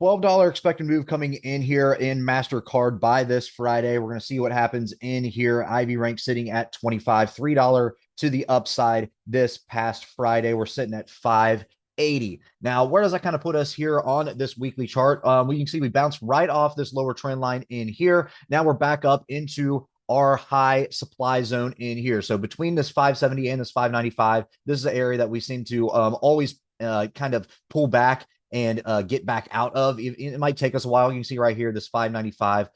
$12 expected move coming in here in Mastercard by this Friday. We're going to see what happens in here. Ivy rank sitting at 25, $3 to the upside this past Friday. We're sitting at 580. Now, where does that kind of put us here on this weekly chart? We can see we bounced right off this lower trend line in here. Now we're back up into our high supply zone in here. So between this 570 and this 595, this is the area that we seem to always kind of pull back and get back out of. It might take us a while. You can see right here, this 595.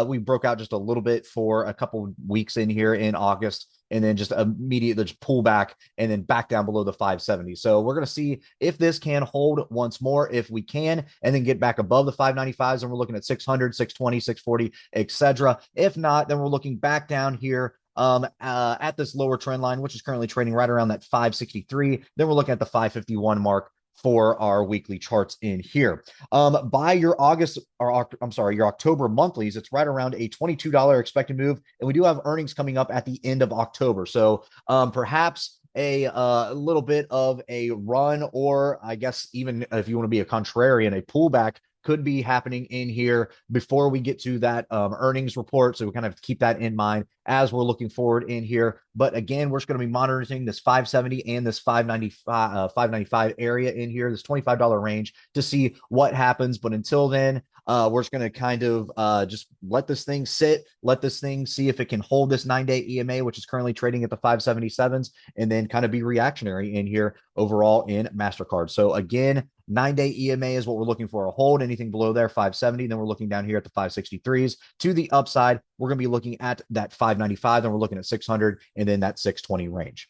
We broke out just a little bit for a couple weeks in here in August, and then just immediately just pull back and then back down below the 570. So we're going to see if this can hold once more, if we can, and then get back above the 595s. And we're looking at 600, 620, 640, etc. If not, then we're looking back down here at this lower trend line, which is currently trading right around that 563. Then we're looking at the 551 mark for our weekly charts in here. By your August, or I'm sorry, your October monthlies, it's right around a $22 expected move. And we do have earnings coming up at the end of October. So perhaps a little bit of a run, or I guess even if you want to be a contrarian, a pullback could be happening in here before we get to that earnings report. So we kind of keep that in mind as we're looking forward in here. But again, we're just going to be monitoring this 570 and this 595 area in here, this $25 range, to see what happens. But until then, we're just going to kind of just let this thing sit, let this thing see if it can hold this 9-day EMA, which is currently trading at the 577s, and then kind of be reactionary in here overall in Mastercard. So again, 9-day EMA is what we're looking for, a hold. Anything below there, 570. Then we're looking down here at the 563s. To the upside, we're going to be looking at that 595. Then we're looking at 600 and then that 620 range.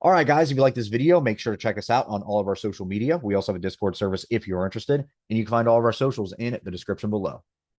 All right, guys, if you like this video, make sure to check us out on all of our social media. We also have a Discord service if you're interested, and you can find all of our socials in the description below.